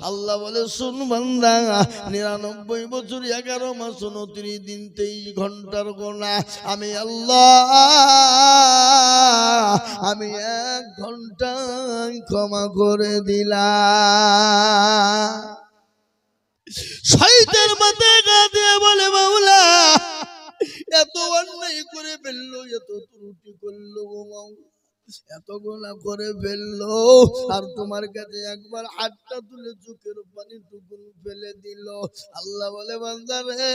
আল্লাহ বলে শুন বান্দা 99 বছর 11 মাস 29 দিন 23 ঘন্টার গোনা আমি আল্লাহ আমি 1 ঘন্টায় ক্ষমা করে দিলাম। শয়তান মাথায় গা দিয়ে বলে মাওলা এত অন্যায় করে ফেললো, এত ত্রুটি করলো গো মাওলা, এত গোনা করে ফেললো, আর তোমার কাছে একবার হাতটা তুলে চোখের পানি টুকুন ফেলে দিল। আল্লাহ বলে বান্দা রে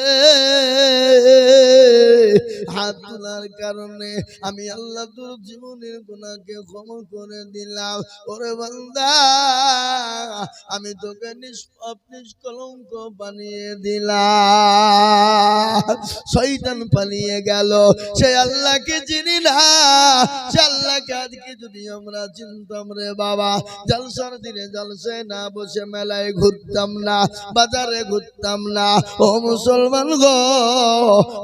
হাত তোলার কারণে আমি আল্লাহ তোর জীবনের গুনাহকে ক্ষমা করে দিলাম। ওরে বান্দা আমি তোকে নিষ্পাপ নিষ্কলঙ্ক বানিয়ে দিলাম। শয়তান পালিয়ে গেল, সে আল্লাহকে চিনি না, সে আল্লাহকে আজকে যদি আমরা চিনতাম রে বাবা, জলসার দিনে জলসায় না বসে মেলায় ঘুরতাম না, বাজারে ঘুরতাম না। ও মুসলমান গো,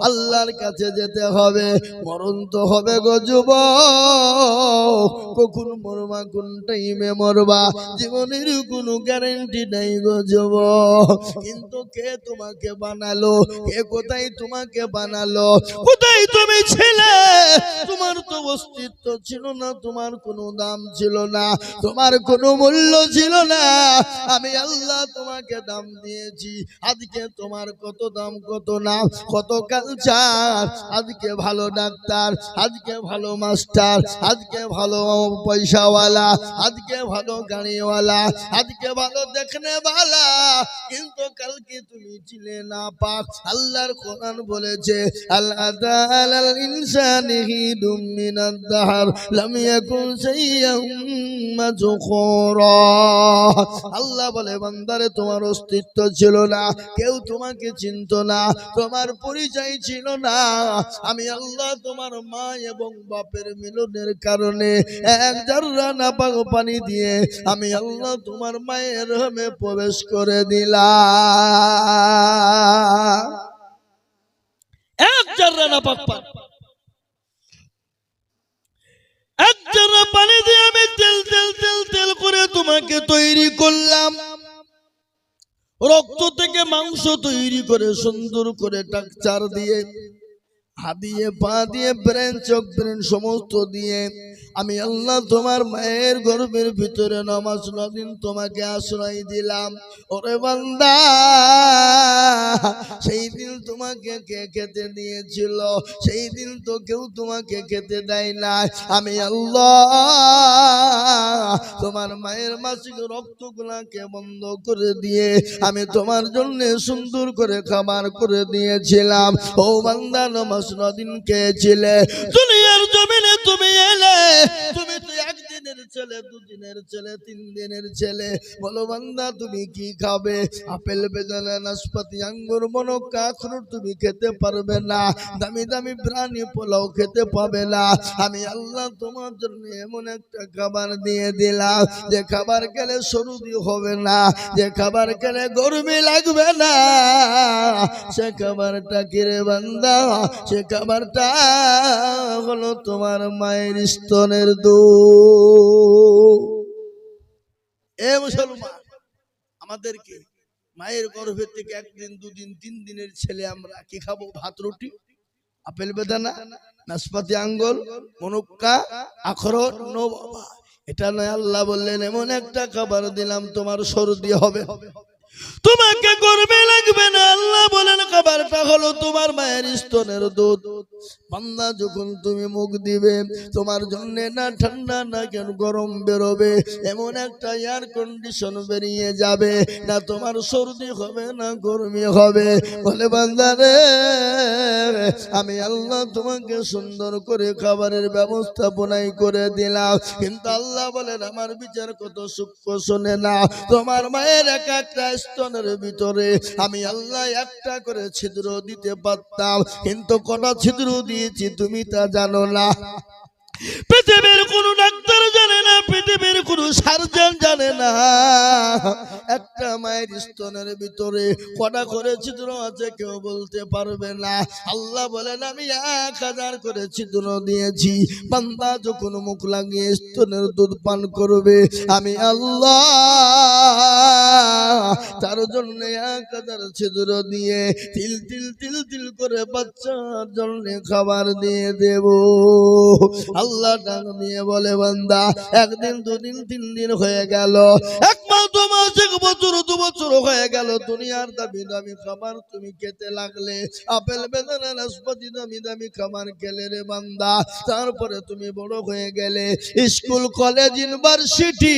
আল্লাহর কাছে যেতে হবে, মরণ তো হবে গো যুবক, কখন মরবা কোন টাইমে মরবা জীবনের কোনো গ্যারান্টি নাই গো যুবক। কিন্তু কে তোমাকে বানালো, কে কোথায় তোমাকে বানালো, কোথায় তুমি ছিলে? তোমার তো অস্তিত্ব ছিল না, তোমার কোনো দাম ছিল না, তোমার কোনো মূল্য ছিল না। আমি আল্লাহ তোমাকে দাম দিয়েছি। আজকে তোমার কত দাম কত নাম কত কালচার, আজকে ভালো ডাক্তার, আজকে ভালো মাস্টার, আজকে ভালো পয়সাওয়ালা, আজকে ভালো গাড়িওয়ালা, আজকে ভালো দেখনেওয়ালা, কিন্তু কালকে তুমি ছিলে না পাক। আল্লাহর কোরআন বলেছে আল্লাহ তাআলা ইনসানি হিদুম মিনাদ দাহর লাম ইয়াকুন শাইয়্যাম মাযকুরা। আল্লাহ বলে বান্দারে তোমার অস্তিত্ব ছিল না, কেউ তোমাকে চিনত না, তোমার পরিচয় ছিল না। আমি আল্লাহ তোমার মা এবং বাপের মিলনের কারণে 1 জাররা নাপাক পানি দিয়ে আমি আল্লাহ তোমার মায়ের রহমে প্রবেশ করে দিলাম। 1 জাররা নাপাক পানি, 1 জাররা পানি দিয়ে আমি তেল তেল তেল তেল করে তোমাকে তৈরি করলাম। রক্ত থেকে মাংস তৈরি করে সুন্দর করে টাকচার দিয়ে, হাত দিয়ে পা দিয়ে ব্রেন চোখ ব্রেন সমস্ত দিয়ে আমি আল্লাহ তোমার মায়ের গর্ভের ভিতরে 9 দিন তোমাকে আশ্রয় দিলাম। ওরে বান্দা সেই দিন তোমাকে কে খেতে দিয়েছিল? সেই দিন তো কেউ তোমাকে খেতে দেয় না। আমি আল্লাহ তোমার মায়ের মাসিক রক্তগুলাকে বন্ধ করে দিয়ে আমি তোমার জন্য সুন্দর করে খাবার করে দিয়েছিলাম। ও বান্দা 9 দিন খেয়েছিলে, দুনিয়ার জমিনে তুমি এলে, তুমি তো 1 দিনের ছেলে, 2 দিনের ছেলে, 3 দিনের ছেলে। বলো বান্দা তুমি কি খাবে? আপেল বেদানা নাশপাতি আঙ্গুর মনক্কা আখরোট তুমি খেতে পারবে না, দামি দামি প্রাণী পোলাও খেতে পাবে না। আমি আল্লাহ তোমার জন্য এমন একটা খাবার দিয়ে দিলাম যে খাবার খেলে সর্দি হবে না, যে খাবার খেলে গরমি লাগবে না। সে খাবারটা কি রে বান্দা? সে খাবারটা হলো তোমার মায়ের স্তনের দুধ। এ মুসলমান, আমাদেরকে মায়ের গর্ভে থেকে 1 দিন 2 দিন 3 দিনের ছেলে আমরা কি খাবো? ভাত রুটি, আপেল বেদানা নাশপাতি আঙ্গুর মনক্কা আখরোট। নো বাবা, এটা নয়। আল্লাহ বললেন এমন একটা খাবার দিলাম তোমার সর্দি হবে, তোমাকে গর্বে লাগবে না। আল্লাহ বলেন খাবারটা হলো তোমার মায়ের স্তনের দুধ। বান্দা যখন তুমি মুখ দিবে তোমার জন্য না ঠান্ডা না কেন গরম বেরোবে, এমন একটা এয়ার কন্ডিশন বেরিয়ে যাবে, না তোমার সর্দি হবে না গরমি হবে। বলে বান্দা রে আমি আল্লাহ তোমাকে সুন্দর করে খাবারের ব্যবস্থাপনাই করে দিলাম। কিন্তু আল্লাহ বলেন আমার বিচার কত সূক্ষ্ম শোনে না। তোমার মায়ের একটা স্তনের ভিতরে আমি আল্লাহ একটা করে ছিদ্র দিতে পারতাম, কিন্তু কটা ছিদ্র দিয়েছি তুমি তা জানো না। পৃথিবীর কোন ডাক্তার জানে না, পৃথিবীর কোন সার্জন জানে না একটা মায়ের স্তনের ভিতরে কটা করে ছিদ্র আছে কেউ বলতে পারবে না। আল্লাহ বলেন আমি 1000 করে ছিদ্র দিয়েছি। বান্দা যখন মুখ লাগিয়ে স্তনের দুধ পান করবে আমি আল্লাহ তার জন্য 1000 ছিদ্র দিয়ে তিল তিল তিল তিল করে বাচ্চার জন্য খাবার দিয়ে দেব। আল্লাহ ডাক দিয়ে বলে বান্দা একদিন দুদিন 3 দিন হয়ে গেল, 1 মাস 2 মাস 1 বছর 2 বছর হয়ে গেল, দুনিয়ার দামি দামি খাবার তুমি খেতে লাগলে, আপেল বেদানা নাশপাতি দামি দামি খাবার খেলে রে বান্দা। তারপরে তুমি বড় হয়ে গেলে, স্কুল কলেজ ইউনিভার্সিটি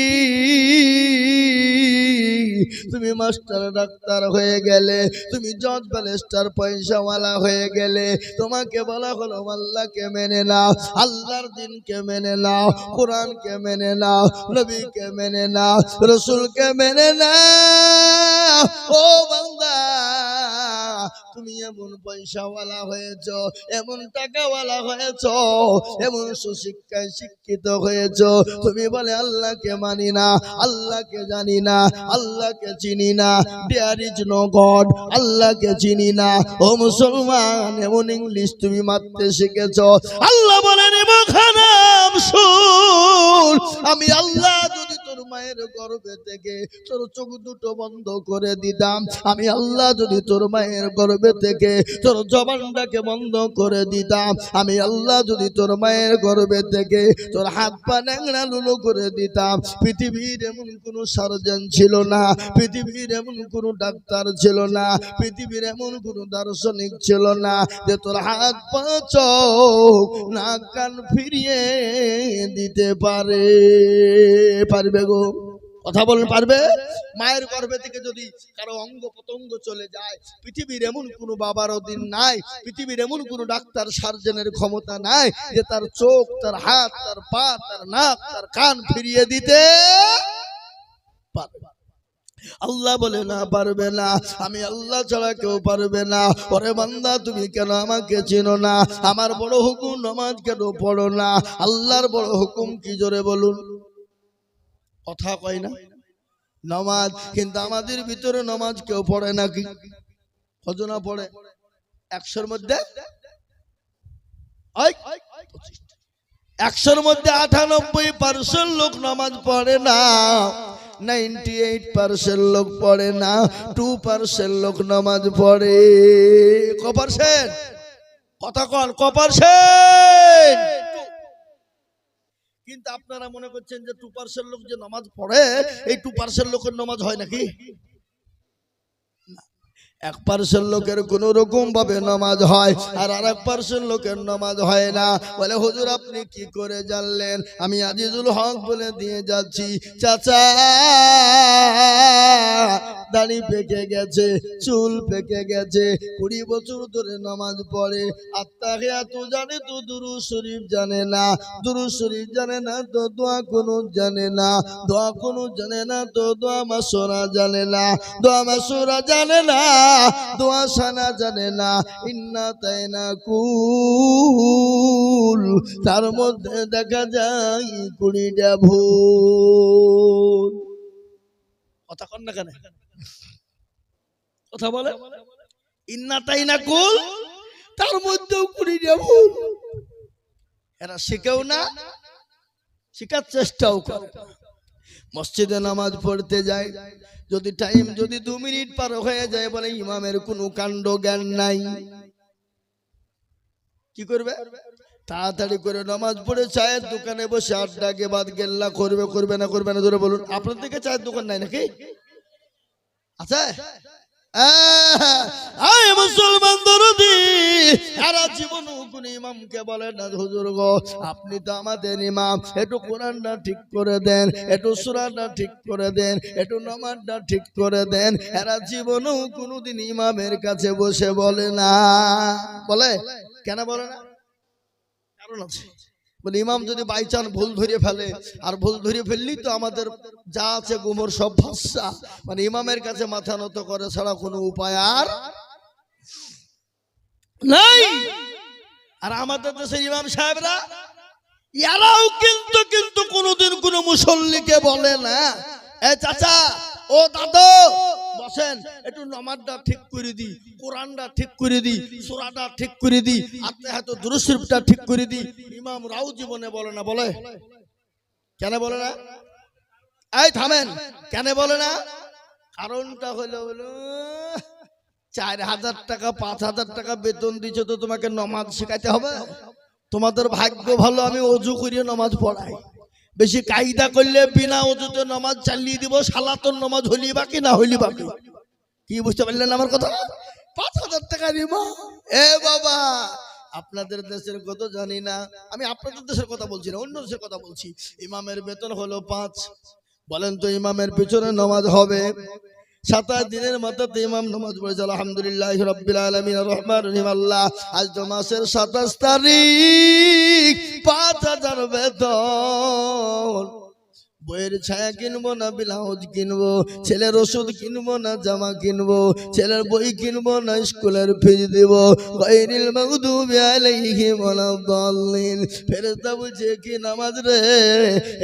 তুমি মাস্টার ডাক্তার হয়ে গেলে, তুমি জজ ব্যারিস্টার পয়সাওয়ালা হয়ে গেলে, তোমাকে বলা হলো আল্লাহকে মেনে নাও, আল্লাহর দ্বীনকে মেনে নাও, কোরআনকে মেনে নাও, নবীকে মেনে নাও, রাসূলকে মেনে নাও। ও বান্দা তুমি এমন পয়সাওয়ালা হয়েছ, এমন টাকাওয়ালা হয়েছ, এমন সুশিক্ষায় শিক্ষিত হয়েছ, তুমি বলে আল্লাহকে মানি না, আল্লাহকে জানি না, আল্লাহকে চিনি না, দেয়ার ইজ নো গড, আল্লাহকে চিনি না। ও মুসলমান এমন ইংলিশ তুমি মারতে শিখেছ। আল্লাহ বলেন খারাপ শুন, আমি আল্লাহ যদি তোর মায়ের গর্ভে থেকে তোর চোখ দুটো বন্ধ করে দিতাম, আমি আল্লাহ যদি তোর মায়ের গর্ভে থেকে তোর জবানটাকে বন্ধ করে দিতাম, আমি আল্লাহ যদি তোর মায়ের গর্ভে থেকে তোর হাত পা ন্যাংরা লুলো করে দিতাম, পৃথিবীর এমন কোন সার্জন ছিল না, পৃথিবীর এমন কোন ডাক্তার ছিল না, পৃথিবীর এমন কোন দার্শনিক ছিল না যে তোর হাত পা চোখ নাক কান ফিরিয়ে দিতে পারবে গো? কথা বলেন পারবে? মায়ের গর্ভে থেকে যদি কারো অঙ্গ প্রত্যঙ্গ চলে যায়, পৃথিবীর এমন কোন বাবারও দিন নাই, পৃথিবীর এমন কোন ডাক্তার সার্জনের ক্ষমতা নাই যে তার চোখ, তার হাত, তার পা, তার নাক, তার কান ফিরিয়ে দিতে পারবে। আল্লাহ বলে না পারবে না, আমি আল্লাহ ছাড়া কেউ পারবে না। ওরে বান্দা তুমি কেন আমাকে চেনো না? আমার বড় হুকুম নামাজ কেন পড়ো না? আল্লাহর বড় হুকুম কি জোরে বলুন? কথা কয় না নামাজ, কিন্তু আমাদের ভিতরে নামাজ কেউ পড়ে নাকি? কজনা পড়ে? 100-র মধ্যে 98% লোক নামাজ পড়ে না, 98% লোক পড়ে না, 2% লোক নামাজ পড়ে। ক%? কথা কন ক%? কিন্তু আপনারা মনে করছেন যে 2% লোক যে নামাজ পড়ে, এই 2% লোকের নামাজ হয় নাকি? 1% লোকের কোন রকম ভাবে নামাজ হয়, আর 1% লোকের নামাজ হয় না। বলে হুজুর আপনি কি করে জানলেন? আমি আজিজুল হক বলে দিয়ে যাচ্ছি। চাচা দাড়ি পেকে গেছে, চুল পেকে গেছে, 20 বছর ধরে নামাজ পড়ে, আত্তাহিয়াতু জানে তো দুরূদ শরীফ জানে না, দুরূদ শরীফ জানে না তো দোয়া কুনুত জানে না, দোয়া কুনুত জানে না তো দোয়া মাসুরা জানে না, দোয়া মাসুরা জানে না, দোয়া সানা জানে না, ইন্না তাইনা কুল, তার মধ্যে দেখা যায় 20টা ভুল। কথা কন না কেন? কথা বলে ইন্না তাইনা কুল, তার মধ্যেও 20টা ভুল। এরা শিখেও না, শিখার চেষ্টাও করে। মসজিদে নামাজ পড়তে যায়, যদি টাইম যদি 2 মিনিট পার হয়ে যায়, বলে ইমামের কোনো কাণ্ড জ্ঞান নাই। কি করবে? তাড়াতাড়ি করে নামাজ পড়ে চায়ের দোকানে বসে আড্ডা কে বাদ গেল্লা করবে। করবে না করবে না ধরে বলুন? আপনার দিকে চায়ের দোকান নাই নাকি? আছে? মুসলমান দরদি সারা জীবন কোন ইমামকে বলে না হুজুর গো আপনি তো আমাদের ইমাম, একটু কোরআনটা ঠিক করে দেন, একটু সূরাটা ঠিক করে দেন, একটু নামাজটা ঠিক করে দেন। এরা জীবনও কোনোদিন ইমামের কাছে বসে বলে না। বলে কেন বলে না? কারণ আছে। বলে ইমাম যদি বাই চান্স ভুল ধরে ফেলে, আর ভুল ধরে ফেললেই তো আমাদের যা আছে গুমর সব ভাষা, মানে ইমামের কাছে মাথা নত করে ছাড়া কোনো উপায় আর নাই। আর আমাদের দেশের ইমাম সাহেবরা এরাও কিন্তু কোনোদিন কোনো মুসল্লিকে বলে না এ চাচা ও দাদু বসেন, একটু নামাজটা ঠিক করে দি, কোরআনটা ঠিক করে দি, সূরাটা ঠিক করে দি, আত্মাহাত দুরূদ শরীফটা ঠিক করে দি। ইমাম রাও জীবনে বলে না। বলে কেন বলে না? এই থামেন, কেন বলে না? কারণটা হলো 4,000 টাকা 5,000 টাকা বেতন দিচ্ছে, তো তোমাকে নামাজ শেখাতে হবে? তোমাদের ভাগ্য ভালো আমি অজু করিয়ে নামাজ পড়াই। বেশি কায়দা করলে বিনা অজুতে নামাজ চালিয়ে দিব, সালাতুন নামাজ হলি বাকি না হলি বাকি। কি বুঝতে পারলেন আমার কথা? 5,000 টাকা দিব। এ বাবা, আপনাদের দেশের কত জানি না, আমি আপনাদের দেশের কথা বলছি না, অন্য দেশের কথা বলছি। ইমামের বেতন হলো 5। বলেন তো ইমামের পিছনে নামাজ হবে? 27 দিনের মাথাতে ইমাম নামাজ পড়েছে আলহামদুলিল্লাহ রাব্বিল আলামিন আর রহমান রহিম আল্লাহ। আজ তো মাসের 27 তারিখ, 5,000 বেতন। বইয়ের ছায়া কিনবো না ব্লাউজ কিনবো, ছেলের ওষুধ কিনবো না জামা কিনবো, ছেলের বই কিনবো না স্কুলের ফিস দিব। গায়রিল মাগদুবি আলাইহিম ওয়ালাদ-দাল্লিন। ফেরেশতা বলছে কি নামাজ রে?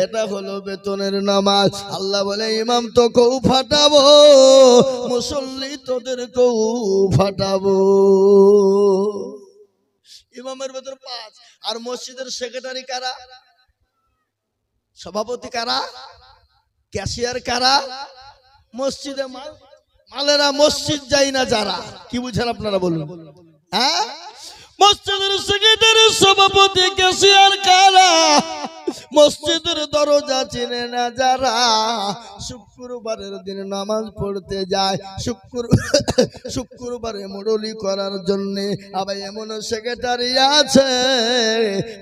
এটা হলো বেতনের নামাজ। আল্লাহ বলে ইমাম তো কৌ ফাটাবো, মুসল্লি তোদের কৌ ফাটাবো। ইমামের বেতন 5। আর মসজিদের সেক্রেটারি কারা? সভাপতি কারা? ক্যাশিয়ার কারা? মসজিদে মালেরা মসজিদ যাই না যারা। কি বুঝেন আপনারা বলুন? হ্যাঁ, মসজিদের সেক্রেটারি সভাপতি ক্যাশিয়ার কারা? মসজিদের দরজা চিনে না যারা, শুক্রবারের দিন নামাজ পড়তে যায়, শুক্রবারে মুরলি করার জন্য। আবার এমন সেক্রেটারি আছে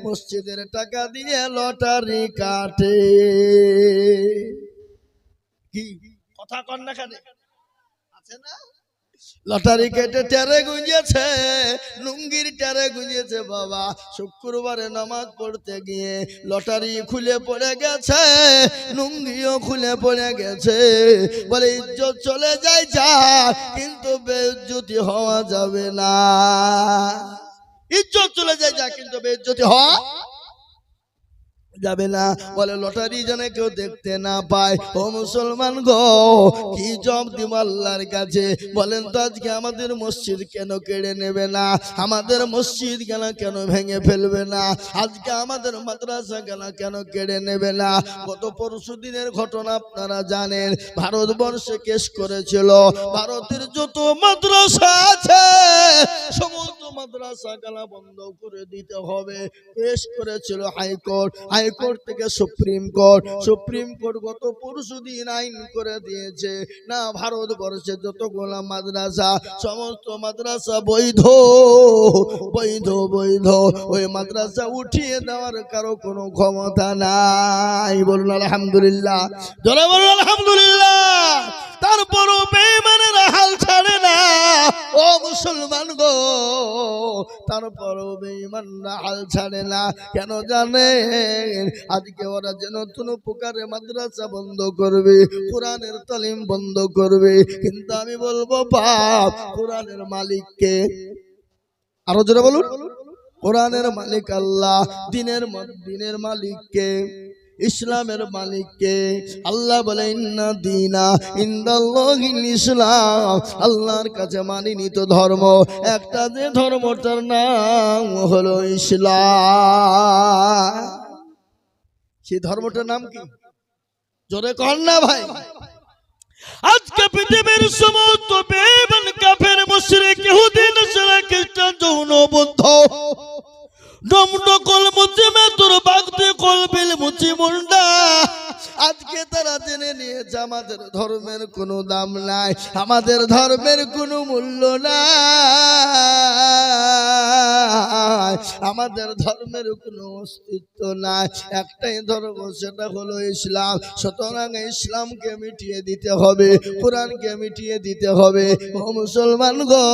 মসজিদের টাকা দিয়ে লটারি কাটে। কি কথা কন না কেন? আছে না? লটারি কেটে টেরে গুঁজেছে, লুঙ্গির টেরে গুঁজেছে বাবা। শুক্রবারে নামাজ পড়তে গিয়ে লটারি খুলে পড়ে গেছে, লুঙ্গিও খুলে পড়ে গেছে। বলে ইজ্জত চলে যায় যা, কিন্তু বেইজ্জতি হওয়া যাবে না। ইজ্জত চলে যায় যা, কিন্তু বেইজ্জতি হওয়া যাবে না। বলে লটারি যেন কেউ দেখতে না পায়। ও মুসলমান গো, কি জবাব দিব আল্লাহর কাছে? বলেন তো আজকে আমাদের মসজিদ কেন কেড়ে নেবে না? আমাদের মসজিদ কেন ভেঙে ফেলবে না? আজকে আমাদের মাদ্রাসা কেন কেড়ে নেবে না? গত পরশু দিনের ঘটনা আপনারা জানেন। ভারতবর্ষে কেস করেছিল, ভারতের যত মাদ্রাসা আছে সমস্ত মাদ্রাসা বন্ধ করে দিতে হবে। কেস করেছিল হাইকোর্ট, হাইকোর্ট থেকে সুপ্রিম কোর্ট, সুপ্রিম কোর্ট গত পরশু দিন আইন করে দিয়েছে না, ভারতবর্ষে যতগুলা মাদ্রাসা সমস্ত মাদ্রাসা বৈধ বৈধ বৈধ। ওই মাদ্রাসা উঠিয়ে দেওয়ার কারো কোনো ক্ষমতা নাই। বলুন আলহামদুলিল্লাহ, জোরে বলুন আলহামদুলিল্লাহ। তারপরও বেঈমানেরা হাল ছাড়ে না। ও মুসলমান গো, তারপরও বেঈমানরা হাল ছাড়ে না। কেন জানেন? আজকে ওরা যে নতুন প্রকারে মাদ্রাসা বন্ধ করবে, কোরআনের তালিম বন্ধ করবে, কিন্তু আমি বলবো বাপ, কোরআনের মালিককে আরো জোরে বলুন। কোরআনের মালিক আল্লাহ, দিনের মালিককে, ইসলামের মালিককে। আল্লাহ বলে ইন্না দীনা ইনদাল্লাহিল ইসলাম, আল্লাহর কাছে মানিনীত ধর্ম একটা, যে ধর্মটার নাম হলো ইসলাম। সেই ধর্মটার নাম কি? জোরে কর না ভাই। আজকে পৃথিবীর সমস্ত বেঈমান কাফের মুশরিক ইহুদি নাসারা খ্রিস্টান যৌন বৌদ্ধ ডমডকল মুসিমে তোর বাগতে কলবিল মুচি মুন্ডা, আজকে তারা জেনে নিয়েছে আমাদের ধর্মের কোনো দাম নাই, আমাদের ধর্মের কোনো মূল্য নাই, আমাদের ধর্মের কোনো অস্তিত্ব নাই। একটাই ধর্ম, সেটা হলো ইসলাম। সুতরাং ইসলামকে মিটিয়ে দিতে হবে, কোরআনকে মিটিয়ে দিতে হবে। ও মুসলমান গো,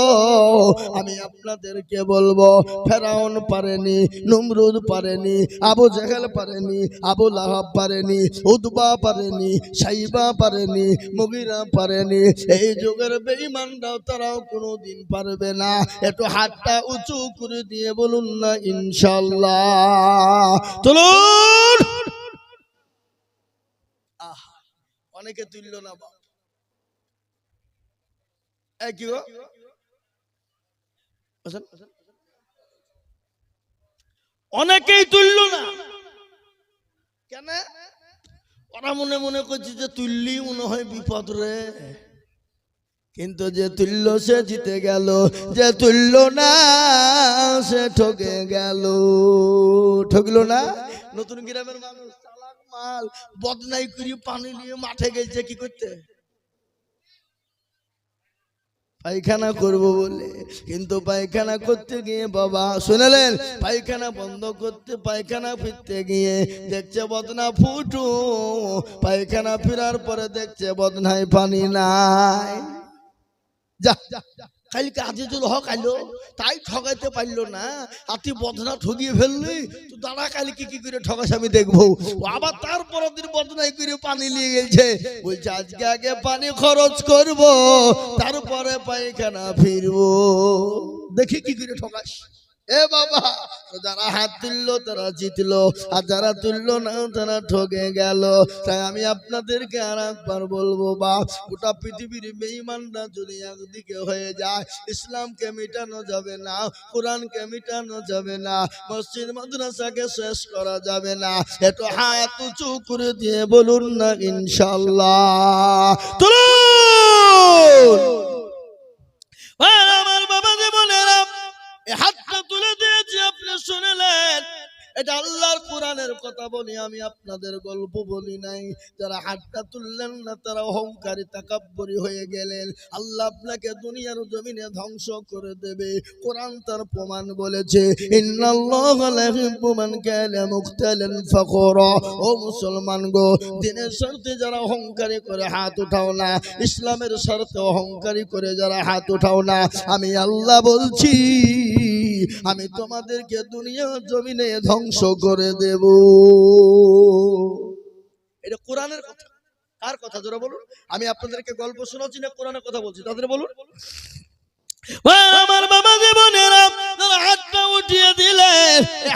আমি আপনাদেরকে বলবো, ফেরাউন পারেনি, নমরুদ পারেনি, আবু জেহেল পারেনি, আবু লাহাব পারেনি, উতবা পারেনি, সাইবা পারেনি, মুগিরা পারেনি। এই যুগের বেঈমানরাও তারাও কোনোদিন পারবে না। একটু হাতটা উঁচু করে দিয়ে বলুন না ইনশাআল্লাহ। চলুন। অনেকে তুলল না বাপ। কি গো, অনেকেই তুলল না কেন? ওরা মনে মনে করছে যে তুললি মনে হয় বিপদ রে। কিন্তু যে তুল্য সে জিতে গেল, যে তুল্য না সে ঠকে গেল। ঠকলো না? নতুন গ্রামের মানুষ চালাক মাল বদনাই করে পানি নিয়ে মাঠে গেছে কি করতে? পায়খানা করব বলে। কিন্তু পায়খানা করতে গিয়ে বাবা শুনলেন, পায়খানা বন্ধ করতে পায়খানা ফিরতে গিয়ে দেখছে বদনা ফুটু, পায়খানা ফেরার পরে দেখছে বদনায় পানি নাই। যা কালকে আজিজুল হক আইলো, তাই ঠকাইতে পারলো না, আর তুই বদনা ঠকিয়ে ফেললি, তুই দাঁড়া কালকে কি করে ঠকাস আমি দেখবো। আবার তারপর দিন বদনাই করে পানি নিয়ে গেছে, বলছে আজকে আগে পানি খরচ করব, তারপরে পায়খানা ফিরবো, দেখি কি করে ঠকাস। এ বাবা, যারা হাত তুললো তারা জিতলো, আর যারা তুললো না তারা ঠকে গেল। তাই আমি আপনাদেরকে আর একবার বলবো, বা গোটা পৃথিবীর বেঈমানরা যদি একদিকে হয়ে যায়, ইসলামকে মিটানো যাবে না, কোরআনকে মিটানো যাবে না, মসজিদ মাদ্রাসাকে শেষ করা যাবে না। একটু হাত উঁচু করে দিয়ে বলুন না ইনশাআল্লাহ। তুলুন আমার বাবা জীবনেরা, হাতটা তুলে দিয়েছি, আপনি শুনলেন। এটা আল্লাহর কোরআনের কথা বলি, আমি আপনাদের গল্প বলি নাই। যারা হাতটা তুললেন না তারা অহংকারী তাকাব্বুরি হয়ে গেলেন। আল্লাহ আপনাকে দুনিয়ার জমিনে ধ্বংস করে দেবে। কোরআন তার প্রমাণ বলেছে, ইন্নাল্লাহা লা ইউহিব্বু মান কানা মুখতালান ফাখরা। ও মুসলমান গো, দিনের স্বার্থে যারা অহংকারী করে হাত উঠাও না, ইসলামের স্বার্থে অহংকারী করে যারা হাত উঠাও না, আমি আল্লাহ বলছি আমি তোমাদেরকে দুনিয়ার জমিনে ধ্বংস করে দেব। এটা কোরআনের কথা। কার কথা জোরে বলুন? আমি আপনাদেরকে গল্প শোনাচ্ছি না কোরআনের কথা বলছি, তাদের বলুন। আমার বাবা জীবনেরা, হাতটা উঠিয়ে দিলে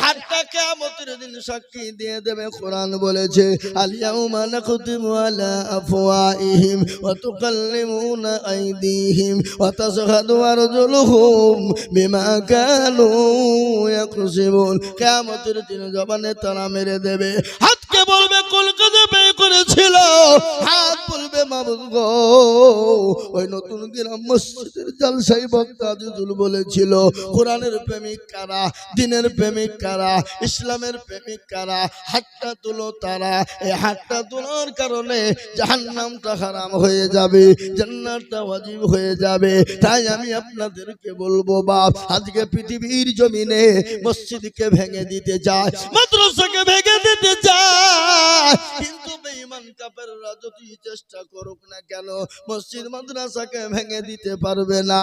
হাতটা কিয়ামতের দিন সাক্ষী দিয়ে দেবে। কোরআন বলেছে, আল ইয়াউমা নাখতিমু আলা আফওয়াহিহিম ওয়া তুকাল্লিমুনা আইদিহিম ওয়া তাশহাদু আরজুলুহুম বিমা কানু ইয়াকসিবুন। কিয়ামতের দিন জবানে তারা মেরে দেবে। হাতকে বলবে কলকাতা পে করেছিল, হাত বলবে মাবুদ গো। ওই নতুন গ্রাম মসজিদের জলসাই বক্তা আজিজুল বলেছিল, কোরআনের প্রেমিক কারা, দ্বীনের প্রেমিক কারা, ইসলামের প্রেমিক কারা, হাতটা তুলো তারা। এই হাতটা তোলার কারণে জাহান্নামটা হারাম হয়ে যাবে, জান্নাতটা ওয়াজিব হয়ে যাবে। তাই আমি আপনাদেরকে বলবো, বাপ আজকে পৃথিবীর জমিনে মসজিদকে ভেঙে দিতে চায়, মাদ্রাসাকে ভেঙে দিতে চায়, কিন্তু বেঈমান কাফেররা যতই চেষ্টা করুক না কেন মসজিদ মাদ্রাসাকে ভেঙে দিতে পারবে না।